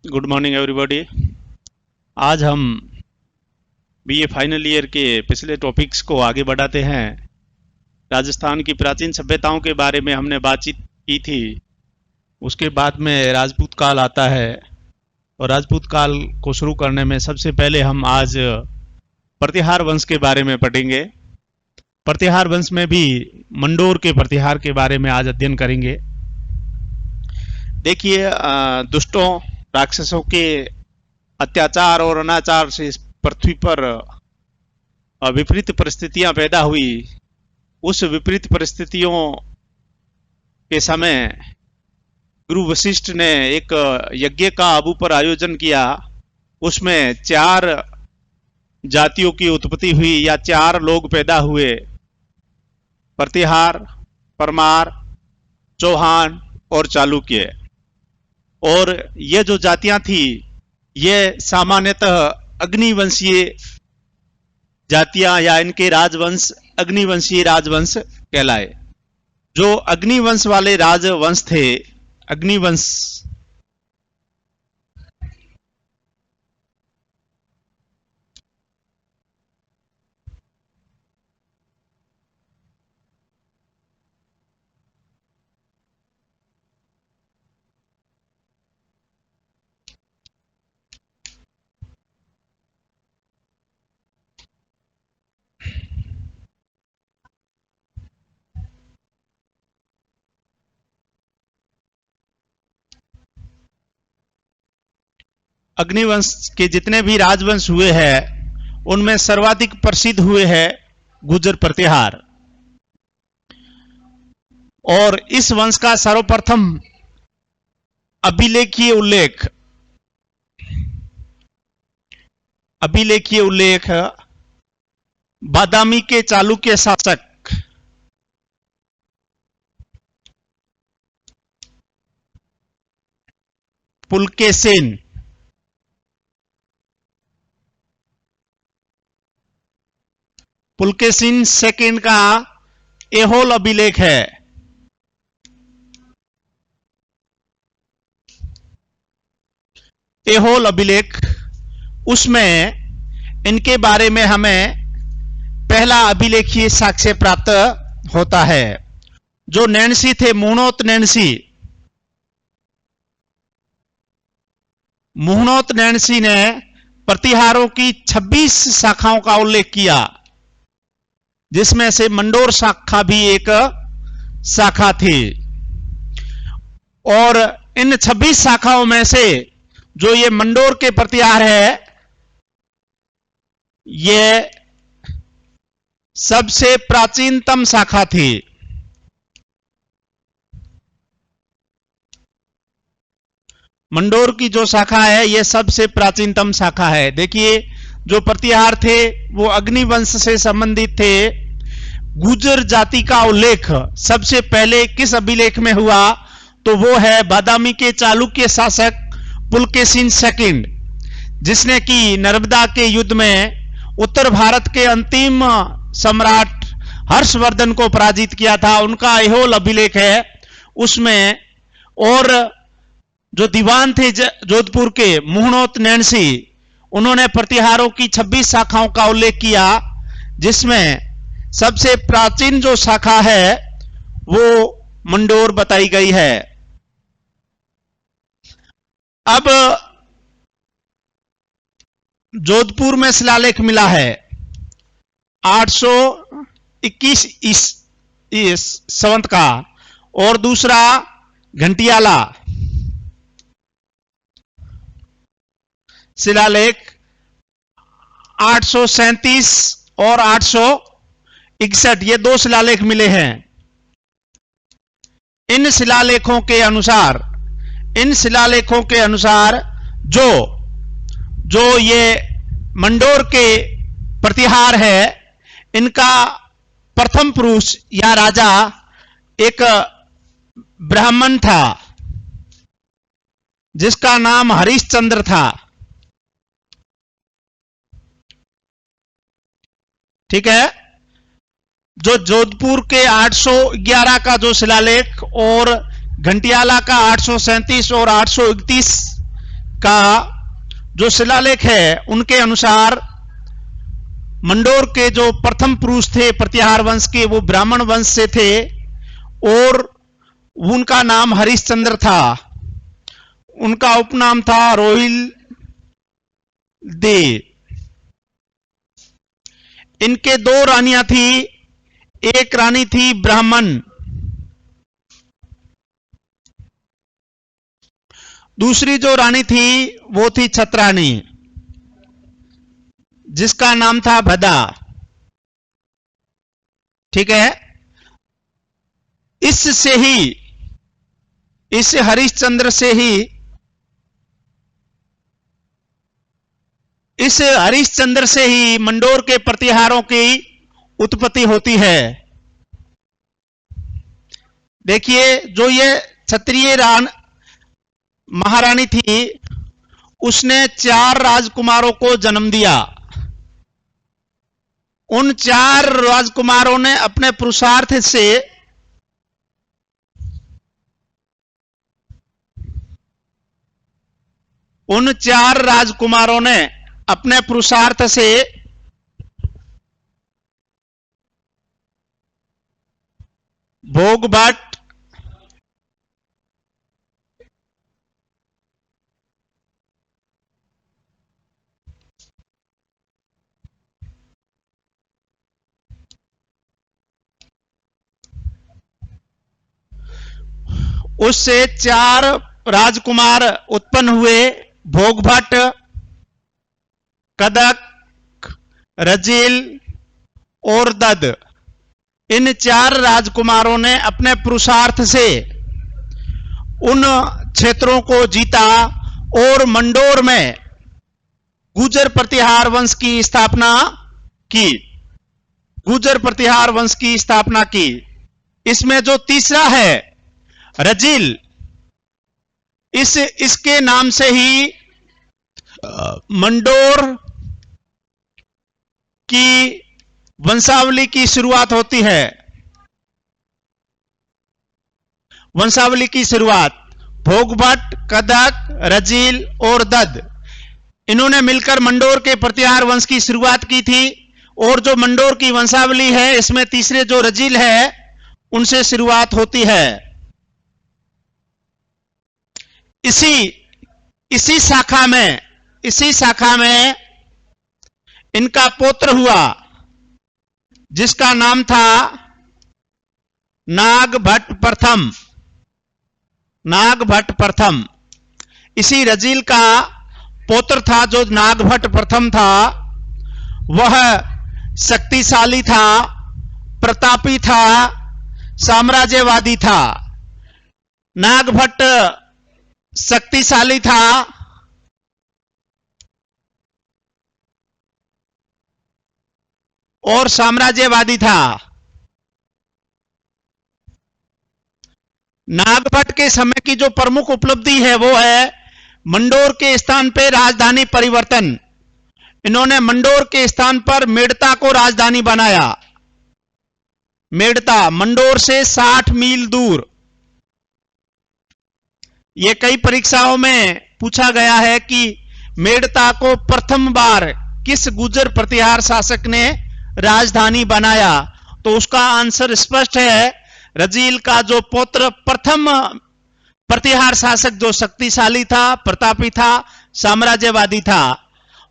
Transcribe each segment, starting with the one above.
Good morning everybody. आज हम BA final year के पिछले टॉपिक्स को आगे बढ़ाते हैं। राजस्थान की प्राचीन सभ्यताओं के बारे में हमने बातचीत की थी। उसके बाद में राजपूत काल आता है और राजपूत काल को शुरू करने में सबसे पहले हम आज प्रतिहार वंश के बारे में पढ़ेंगे। प्रतिहार वंश में भी मंडोर के प्रतिहार के बारे में आज अध्ययन करेंगे। देखिए, दुष्टों राक्षसों के अत्याचार और अनाचार से इस पृथ्वी पर विपरीत परिस्थितियां पैदा हुई। उस विपरीत परिस्थितियों के समय गुरु वशिष्ठ ने एक यज्ञ का आबू पर आयोजन किया। उसमें 4 जातियों की उत्पत्ति हुई या 4 लोग पैदा हुए: प्रतिहार, परमार, चौहान और चालुक्य। और ये जो जातियां थी ये सामान्यतः अग्निवंशीय जातियां या इनके राजवंश अग्निवंशीय राजवंश कहलाए। जो अग्निवंश वाले राजवंश थे, अग्निवंश अग्निवंश के जितने भी राजवंश हुए हैं उनमें सर्वाधिक प्रसिद्ध हुए हैं गुर्जर प्रतिहार। और इस वंश का सर्वप्रथम अभिलेखीय उल्लेख बादामी के चालुक्य शासक पुलकेशिन सेकंड का एहोल अभिलेख है। एहोल अभिलेख, उसमें इनके बारे में हमें पहला अभिलेखीय साक्ष्य प्राप्त होता है। जो नैन्सी थे, मुहनोत नैन्सी ने प्रतिहारों की 26 शाखाओं का उल्लेख किया, जिसमें से मंडोर शाखा भी एक शाखा थी। और इन 26 शाखाओं में से जो ये मंडोर के प्रतिहार है, ये सबसे प्राचीनतम शाखा थी। मंडोर की जो शाखा है ये सबसे प्राचीनतम शाखा है। देखिए, जो प्रतिहार थे वो अग्निवंश से संबंधित थे। गुर्जर जाति का उल्लेख सबसे पहले किस अभिलेख में हुआ, तो वो है बादामी के चालुक्य शासक पुलकेशिन सेकंड, जिसने कि नर्मदा के युद्ध में उत्तर भारत के अंतिम सम्राट हर्षवर्धन को पराजित किया था। उनका एहोल अभिलेख है उसमें। और जो दीवान थे जोधपुर के मुहनोत नैन्सी, उन्होंने प्रतिहारों की 26 शाखाओं का उल्लेख किया, जिसमें सबसे प्राचीन जो शाखा है वो मंडोर बताई गई है। अब जोधपुर में शिलालेख मिला है 821 संवत का, और दूसरा घंटियाला शिलालेख 837 और 861, ये 2 शिलालेख मिले हैं। इन शिलालेखों के अनुसार जो ये मंडोर के प्रतिहार है, इनका प्रथम पुरुष या राजा एक ब्राह्मण था जिसका नाम हरिश्चंद्र था। ठीक है। जो जोधपुर के 811 का जो शिलालेख और घंटियाला का 837 और 831 का जो शिलालेख है उनके अनुसार मंडोर के जो प्रथम पुरुष थे प्रतिहार वंश के, वो ब्राह्मण वंश से थे और उनका नाम हरिश्चंद्र था। उनका उपनाम था रोहिल दे। इनके दो रानियां थी, एक रानी थी ब्राह्मण, दूसरी जो रानी थी वो थी छत्रानी, जिसका नाम था भदा। ठीक है। इससे ही, इस हरिश्चंद्र से ही, इस हरिश्चंद्र से ही मंडोर के प्रतिहारों की उत्पत्ति होती है। देखिए, जो ये क्षत्रिय महारानी थी, उसने 4 राजकुमारों को जन्म दिया। उन 4 राजकुमारों ने अपने पुरुषार्थ से भोगभट, उससे 4 राजकुमार उत्पन्न हुए, भोगभट, कदक, रजील और दद। इन 4 राजकुमारों ने अपने पुरुषार्थ से उन क्षेत्रों को जीता और मंडोर में गुर्जर प्रतिहार वंश की स्थापना की। गुर्जर प्रतिहार वंश की स्थापना की। इसमें जो तीसरा है रजील, इसके नाम से ही मंडोर की वंशावली की शुरुआत होती है। वंशावली की शुरुआत भोगभट, कदक, रजील और दद, इन्होंने मिलकर मंडोर के प्रतिहार वंश की शुरुआत की थी। और जो मंडोर की वंशावली है, इसमें तीसरे जो रजील है, उनसे शुरुआत होती है। इसी शाखा में इनका पौत्र हुआ, जिसका नाम था नागभट्ट प्रथम। नागभट्ट प्रथम इसी रजील का पौत्र था। जो नागभट्ट प्रथम था, वह शक्तिशाली था, प्रतापी था, साम्राज्यवादी था। नागभट्ट शक्तिशाली था और साम्राज्यवादी था। नागभट्ट के समय की जो प्रमुख उपलब्धि है वो है मंडोर के स्थान पर राजधानी परिवर्तन। इन्होंने मंडोर के स्थान पर मेड़ता को राजधानी बनाया। मेड़ता मंडोर से 60 मील दूर। यह कई परीक्षाओं में पूछा गया है कि मेड़ता को प्रथम बार किस गुर्जर प्रतिहार शासक ने राजधानी बनाया, तो उसका आंसर स्पष्ट है। रजील का जो पौत्र प्रथम प्रतिहार शासक जो शक्तिशाली था, प्रतापी था, साम्राज्यवादी था,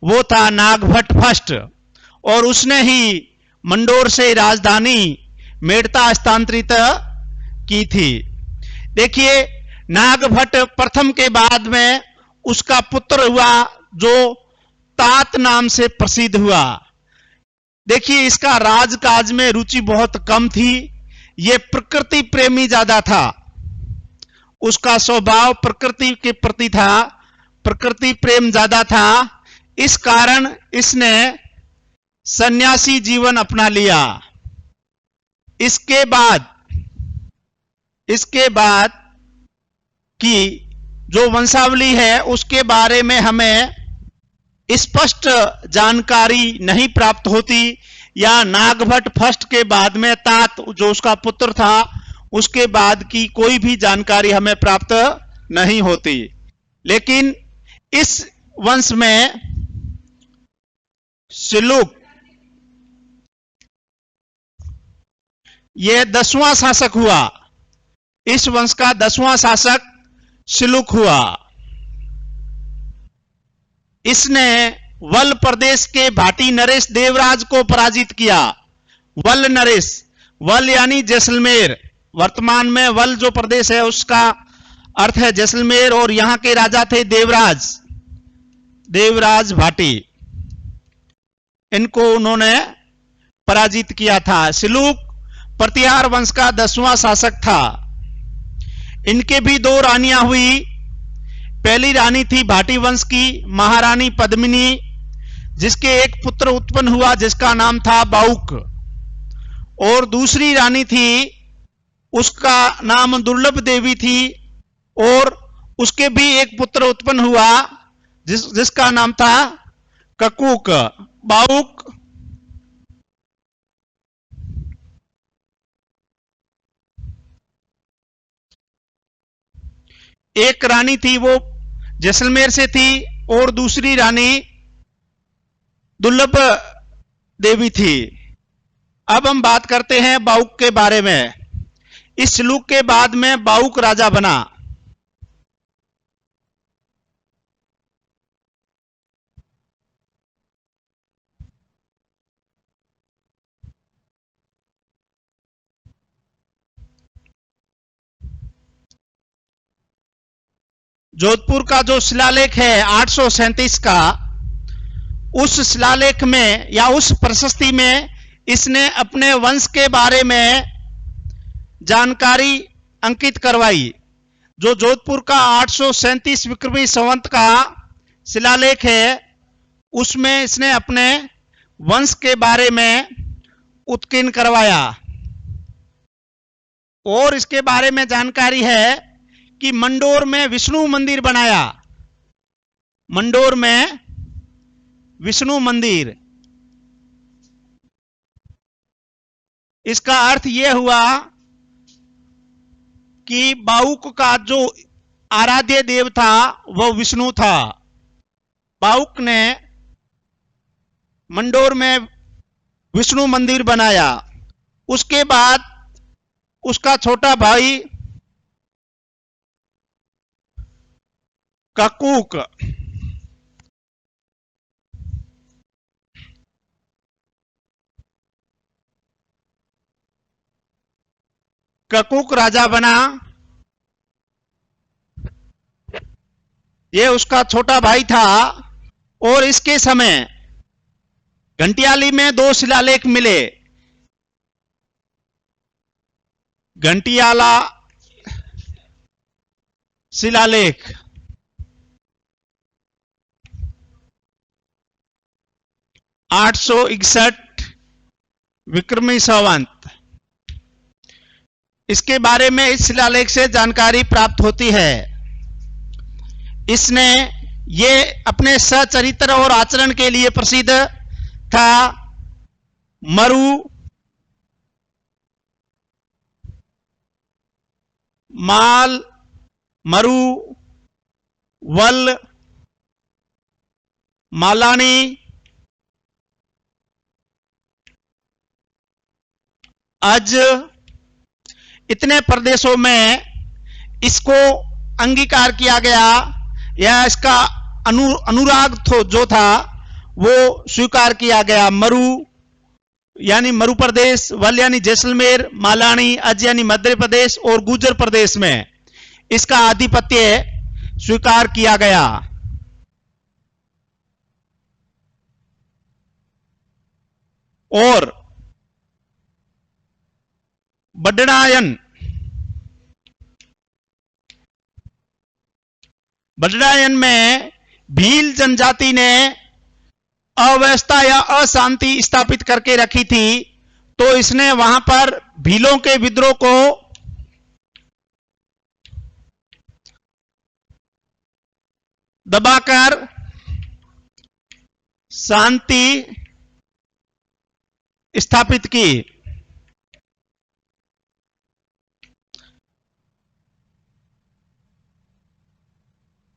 वो था नागभट्ट फर्स्ट। और उसने ही मंडोर से राजधानी मेड़ता स्थानांतरित की थी। देखिए, नागभट्ट प्रथम के बाद में उसका पुत्र हुआ जो तात नाम से प्रसिद्ध हुआ। देखिए, इसका राजकाज में रुचि बहुत कम थी। यह प्रकृति प्रेमी ज्यादा था। उसका स्वभाव प्रकृति के प्रति था, प्रकृति प्रेम ज्यादा था। इस कारण इसने सन्यासी जीवन अपना लिया। इसके बाद की जो वंशावली है उसके बारे में हमें स्पष्ट जानकारी नहीं प्राप्त होती, या नागभट्ट फर्स्ट के बाद में तात जो उसका पुत्र था उसके बाद की कोई भी जानकारी हमें प्राप्त नहीं होती। लेकिन इस वंश में सिलुक यह 10वां शासक हुआ। इस वंश का 10वां शासक सिलुक हुआ। इसने वल प्रदेश के भाटी नरेश देवराज को पराजित किया। वल नरेश, वल यानी जैसलमेर, वर्तमान में वल जो प्रदेश है उसका अर्थ है जैसलमेर, और यहां के राजा थे देवराज, देवराज भाटी। इनको उन्होंने पराजित किया था। सिलुक प्रतिहार वंश का 10वां शासक था। इनके भी 2 रानियां हुई। पहली रानी थी भाटी वंश की महारानी पद्मिनी, जिसके एक पुत्र उत्पन्न हुआ जिसका नाम था बाउक, और दूसरी रानी थी, उसका नाम दुर्लभ देवी थी, और उसके भी एक पुत्र उत्पन्न हुआ जिसका नाम था ककूक। बाउक एक रानी थी वो जैसलमेर से थी, और दूसरी रानी दुर्लभ देवी थी। अब हम बात करते हैं बाउक के बारे में। इस सिलुक के बाद में बाउक राजा बना। जोधपुर का जो शिलालेख है 837 का, उस शिलालेख में या उस प्रशस्ति में इसने अपने वंश के बारे में जानकारी अंकित करवाई। जो जोधपुर का 837 विक्रमी संवत का शिलालेख है, उसमें इसने अपने वंश के बारे में उत्कीर्ण करवाया। और इसके बारे में जानकारी है कि मंडोर में विष्णु मंदिर बनाया। मंडोर में विष्णु मंदिर, इसका अर्थ यह हुआ कि बाउक का जो आराध्य देव था वह विष्णु था। बाउक ने मंडोर में विष्णु मंदिर बनाया। उसके बाद उसका छोटा भाई ककूक ककूक राजा बना। यह उसका छोटा भाई था। और इसके समय घंटियाली में 2 शिलालेख मिले। घंटियाला शिलालेख 861 विक्रमी संवत। इसके बारे में इस शिलालेख से जानकारी प्राप्त होती है। इसने ये अपने सचरित्र और आचरण के लिए प्रसिद्ध था। मरु, माल, मरु, वल, मालानी, अज, इतने प्रदेशों में इसको अंगीकार किया गया, या इसका अनुराग जो था वो स्वीकार किया गया। मरु यानी मरु प्रदेश, वल यानी जैसलमेर, मालानी, अज यानी मध्य प्रदेश, और गुर्जर प्रदेश में इसका आधिपत्य स्वीकार किया गया। और बडडायन में भील जनजाति ने अव्यवस्था या अशांति स्थापित करके रखी थी, तो इसने वहां पर भीलों के विद्रोह को दबाकर शांति स्थापित की।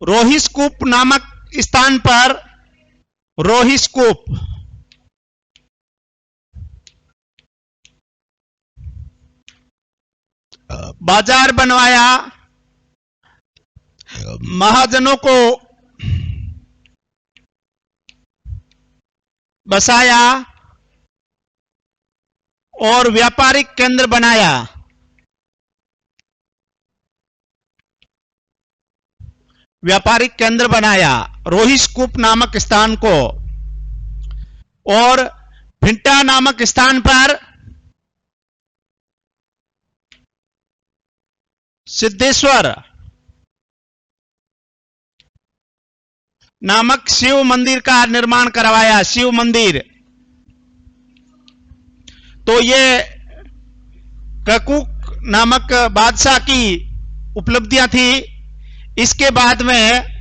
रोहिस्कूप नामक स्थान पर रोहिस्कूप, बाजार बनवाया, महाजनों को बसाया और व्यापारिक केंद्र बनाया। व्यापारिक केंद्र बनाया रोहिस्कूप नामक स्थान को, और भिंटा नामक स्थान पर सिद्धेश्वर नामक शिव मंदिर का निर्माण करवाया। शिव मंदिर, तो ये ककूक नामक बादशाह की उपलब्धियां थी। इसके बाद में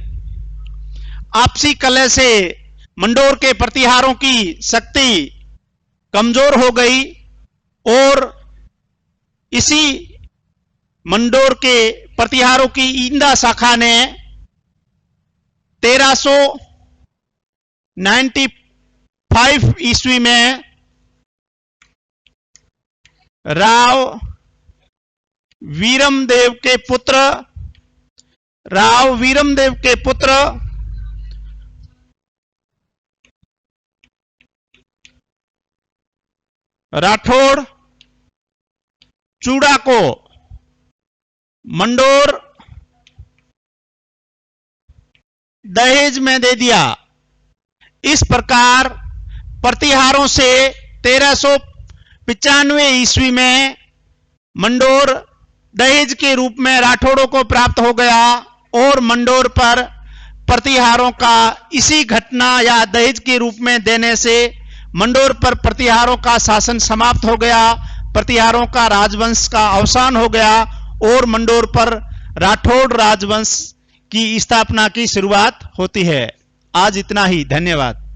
आपसी कलह से मंडोर के प्रतिहारों की शक्ति कमजोर हो गई और इसी मंडोर के प्रतिहारों की इंदा शाखा ने 1395 ईस्वी में राव वीरमदेव के पुत्र राठौड़ चूड़ा को मंडोर दहेज में दे दिया। इस प्रकार प्रतिहारों से 1395 ईस्वी में मंडोर दहेज के रूप में राठौड़ों को प्राप्त हो गया और मंडोर पर प्रतिहारों का इसी घटना या दहेज के रूप में देने से मंडोर पर प्रतिहारों का शासन समाप्त हो गया। प्रतिहारों का राजवंश का अवसान हो गया और मंडोर पर राठौड़ राजवंश की स्थापना की शुरुआत होती है। आज इतना ही, धन्यवाद।